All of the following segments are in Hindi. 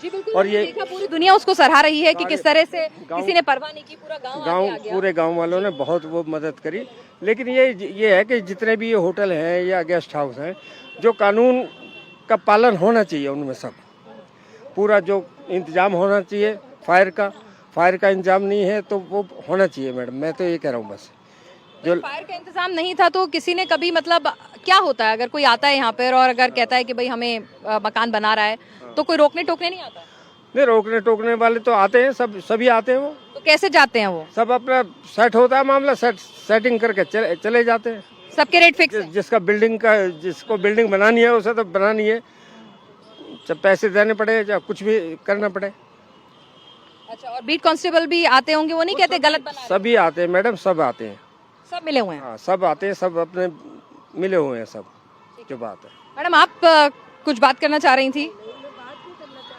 जी बिल्कुल, और ये देखा पूरी दुनिया उसको सराह रही है कि किस तरह से किसी ने परवाह नहीं की, पूरा गांव पूरे गांव वालों ने बहुत वो मदद करी। लेकिन ये है कि जितने भी ये होटल हैं या गेस्ट हाउस हैं, जो कानून का पालन होना चाहिए उनमें सब पूरा जो इंतजाम होना चाहिए फायर का इंतजाम नहीं है तो वो होना चाहिए मैडम। मैं तो ये कह रहा हूँ बस। जो फायर का इंतजाम नहीं था तो किसी ने कभी मतलब क्या होता है अगर कोई आता है यहाँ पर और अगर कहता है कि भाई हमें मकान बना रहा है तो कोई रोकने टोकने नहीं आता? नहीं, रोकने टोकने वाले तो आते हैं, सभी आते हैं। वो तो कैसे जाते हैं वो? सब अपना सेट होता है मामला, सेटिंग करके चले जाते हैं। सबके रेट फिक्स है? जिसको बिल्डिंग बनानी है उसे तो बनानी है, चाहे पैसे देने पड़े चाहे कुछ भी करना पड़े। अच्छा, और बीट कांस्टेबल भी आते होंगे, वो नहीं कहते गलत बना रहे? सभी आते हैं मैडम, सब आते हैं, सब मिले हुए हैं? हाँ सब आते हैं, सब अपने मिले हुए हैं सब। जो बात है मैडम, आप कुछ बात करना चाह रही थी?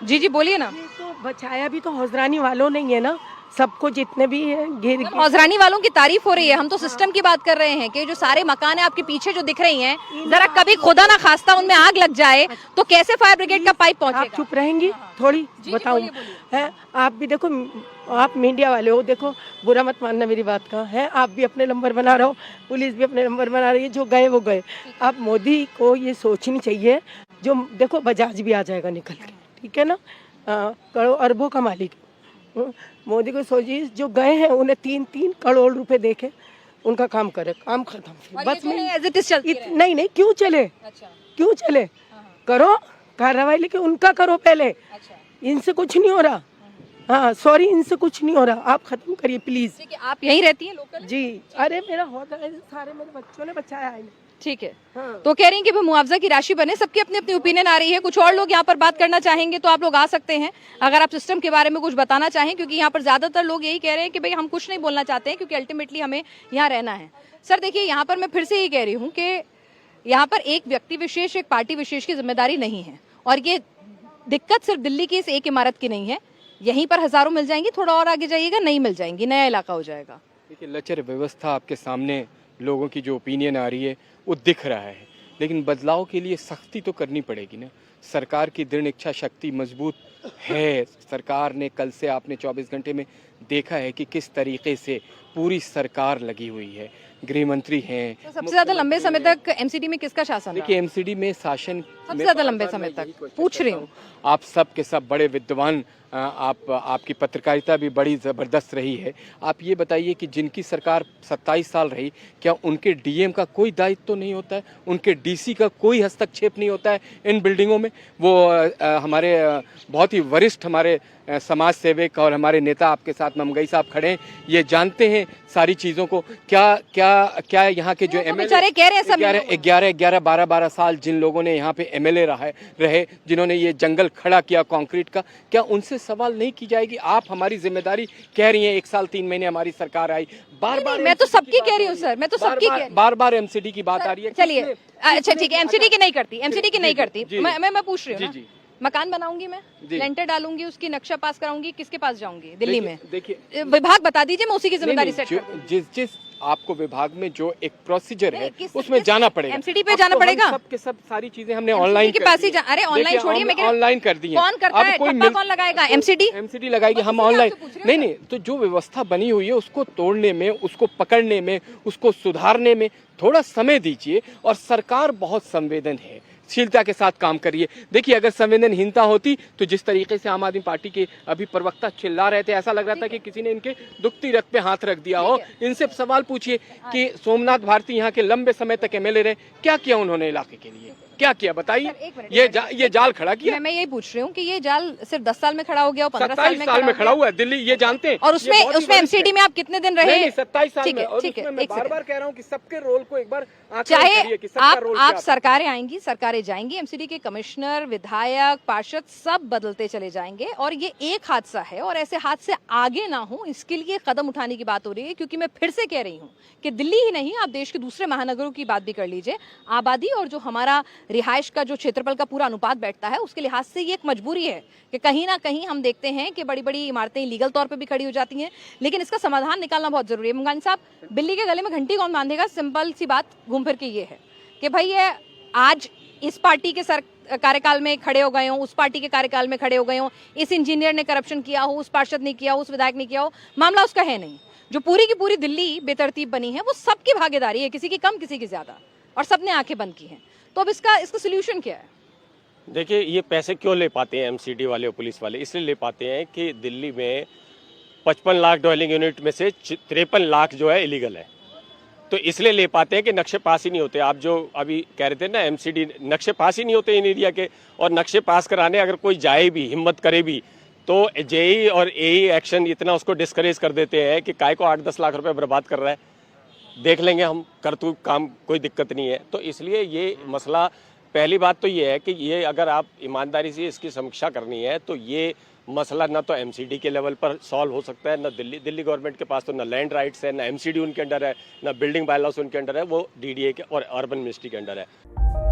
जी जी बोलिए ना। ये तो बचाया भी तो हौजरानी वालों नहीं है ना, सबको जितने भी घिर हौजरानी वालों की तारीफ हो रही है, हम तो सिस्टम की बात कर रहे हैं कि जो सारे मकान है आपके पीछे जो दिख रही हैं, जरा कभी खुदा ना खास्ता उनमें आग लग जाए तो कैसे फायर ब्रिगेड का पाइप पहुंचेगा? आप चुप रहेंगी थोड़ी? बताऊं है, आप भी देखो, आप मीडिया वाले हो, देखो बुरा मत मानना मेरी बात का है, आप भी अपने नंबर बना रहे हो, पुलिस भी अपने नंबर बना रही है, जो गए वो गए। अब मोदी को ये सोचनी चाहिए, जो देखो बजाज भी आ जाएगा निकल के, ठीक है ना, करोड़ों अरबों का मालिक। मोदी को सोचिए, जो गए हैं उन्हें 3-3 करोड़ रुपए देके उनका काम करे, काम खत्म। बस नहीं, क्यों चले? अच्छा। क्यों चले? करो कार्रवाई, लेकिन उनका करो पहले। अच्छा। इनसे कुछ नहीं हो रहा। हाँ सॉरी, इनसे कुछ नहीं हो रहा, आप खत्म करिए प्लीज। ठीक है, आप यहीं रहती हैं लोकल? जी, अरे मेरा होता है, सारे मेरे बच्चों ने बचाया है। ठीक है। हाँ। तो कह रही हैं कि मुआवजा की राशि बने, सबकी अपनी अपनी ओपिनियन आ रही है। कुछ और लोग यहाँ पर बात करना चाहेंगे तो आप लोग आ सकते हैं, अगर आप सिस्टम के बारे में कुछ बताना चाहें, क्योंकि यहाँ पर ज्यादातर लोग यही कह रहे हैं कि भाई हम कुछ नहीं बोलना चाहते हैं क्योंकि अल्टीमेटली हमें यहाँ रहना है। सर देखिए, यहाँ पर मैं फिर से यही कह रही हूँ कि यहाँ पर एक व्यक्ति विशेष, एक पार्टी विशेष की जिम्मेदारी नहीं है, और ये दिक्कत सिर्फ दिल्ली की इस एक इमारत की नहीं है, यहीं पर हजारों मिल जाएंगी, थोड़ा और आगे जाइएगा नहीं मिल जाएंगी, नया इलाका हो जाएगा। देखिए, लचर व्यवस्था आपके सामने, लोगों की जो ओपिनियन आ रही है वो दिख रहा है, लेकिन बदलाव के लिए सख्ती तो करनी पड़ेगी ना। सरकार की दृढ़ इच्छा शक्ति मजबूत है। सरकार ने कल से, आपने 24 घंटे में देखा है कि किस तरीके से पूरी सरकार लगी हुई है। गृह मंत्री हैं। तो सबसे ज्यादा लंबे समय तक एमसीडी में किसका शासन? देखिए, एमसीडी में शासन सबसे ज्यादा लंबे समय तक, पूछ रही हूँ। आप सब के सब बड़े विद्वान, आपकी पत्रकारिता भी बड़ी ज़बरदस्त रही है। आप ये बताइए कि जिनकी सरकार 27 साल रही, क्या उनके डीएम का कोई दायित्व तो नहीं होता है? उनके डीसी का कोई हस्तक्षेप नहीं होता है इन बिल्डिंगों में? वो हमारे बहुत ही वरिष्ठ हमारे समाज सेवक और हमारे नेता आपके साथ ममगई साहब खड़े हैं, ये जानते हैं सारी चीज़ों को। क्या यहाँ के जो एमएलए कह रहे हैं, 12 साल जिन लोगों ने यहाँ पे एमएलए रहे, जिन्होंने ये जंगल खड़ा किया कंक्रीट का, क्या उनसे सवाल नहीं की जाएगी? आप हमारी जिम्मेदारी कह रही हैं, 1 साल 3 महीने हमारी सरकार आई, बार-बार मैं तो सबकी कह रही हूँ सर, मैं तो सबकी बार-बार एमसीडी की बात आ रही है। चलिए अच्छा ठीक है, एमसीडी की नहीं करती, मैं पूछ रही हूँ ना, मकान बनाऊंगी मैं, लेंटर डालूंगी, उसकी नक्शा पास कराऊंगी, किसके पास जाऊंगी? दिल्ली में देखिए, विभाग बता दीजिए, मैं उसी की जिम्मेदारी सेट करूंगी। जिस आपको विभाग में जो एक प्रोसीजर है उसमें जाना पड़ेगा, एमसीडी पे जाना पड़ेगा। सब सारी चीजें हमने ऑनलाइन के पास ही अरे ऑनलाइन छोड़िए, मैं ऑनलाइन कर दी है। कौन करता है? कौन लगाएगा? एमसीडी लगाएगी, हम ऑनलाइन नहीं। तो जो व्यवस्था बनी हुई है उसको तोड़ने में, उसको पकड़ने में, उसको सुधारने में थोड़ा समय दीजिए, और सरकार बहुत संवेदनशीलता के साथ काम करिए। देखिए, अगर संवेदनहीनता होती तो जिस तरीके से आम आदमी पार्टी के अभी प्रवक्ता चिल्ला रहे थे, ऐसा लग रहा था कि किसी ने इनके दुखती रथ पे हाथ रख दिया हो। इनसे सवाल पूछिए कि सोमनाथ भारती यहाँ के लंबे समय तक एमएलए रहे, क्या किया उन्होंने इलाके के लिए? क्या किया बताइए? ये जाल खड़ा किया। मैं यही पूछ रही हूँ कि ये जाल सिर्फ 10 साल में खड़ा हो गया, 15 साल में खड़ा हुआ है दिल्ली, ये जानते हैं। और उसमें एमसीडी में आप कितने दिन रहे? 27 साल में। ठीक है, मैं बार-बार कह रहा हूँ कि सबके रोल को एक बार चाहे आप सरकारें आएंगी, सरकारें जाएंगी, एमसीडी के कमिश्नर, विधायक, पार्षद सब बदलते चले जाएंगे, और ये एक हादसा है और ऐसे हादसे आगे ना हो, इसके लिए कदम उठाने की बात हो रही है। क्योंकि मैं फिर से कह रही हूँ कि दिल्ली ही नहीं, आप देश के दूसरे महानगरों की बात भी कर लीजिए, आबादी और जो हमारा रिहाइश का जो क्षेत्रफल का पूरा अनुपात बैठता है, उसके लिहाज से ये एक मजबूरी है कि कहीं ना कहीं हम देखते हैं कि बड़ी बड़ी इमारतें लीगल तौर पे भी खड़ी हो जाती हैं, लेकिन इसका समाधान निकालना बहुत जरूरी है। मंगानी साहब, बिल्ली के गले में घंटी कौन बांधेगा? सिंपल सी बात घूम फिर के ये है कि भाई ये आज इस पार्टी के कार्यकाल में खड़े हो गए हो, उस पार्टी के कार्यकाल में खड़े हो गए हो, इस इंजीनियर ने करप्शन किया हो, उस पार्षद ने किया हो, उस विधायक ने किया हो, मामला उसका है नहीं। जो पूरी की पूरी दिल्ली बेतरतीब बनी है वो सबकी भागीदारी है, किसी की कम किसी की ज्यादा, और सबने आंखें बंद की हैं। तो अब इसका सोल्यूशन क्या है? देखिए, ये पैसे क्यों ले पाते हैं एमसीडी वाले और पुलिस वाले? इसलिए ले पाते हैं कि दिल्ली में 55 लाख डवेलिंग यूनिट में से 53 लाख जो है इलीगल है। तो इसलिए ले पाते हैं कि नक्शे पास ही नहीं होते। आप जो अभी कह रहे थे ना, एमसीडी नक्शे पास ही नहीं होते इन एरिया के, और नक्शे पास कराने अगर कोई जाए भी, हिम्मत करे भी, तो जेई और एई एक्शन इतना उसको डिस्करेज कर देते हैं कि काय को 8-10 लाख रुपए बर्बाद कर रहा है, देख लेंगे हम, कर तू काम, कोई दिक्कत नहीं है। तो इसलिए ये मसला, पहली बात तो ये है कि ये अगर आप ईमानदारी से इसकी समीक्षा करनी है तो ये मसला ना तो एमसीडी के लेवल पर सॉल्व हो सकता है, ना दिल्ली गवर्नमेंट के पास तो ना लैंड राइट्स है, ना एमसीडी उनके अंडर है, ना बिल्डिंग बाय लॉस उनके अंडर है, वो डीडीए के और अर्बन मिनिस्ट्री के अंडर है।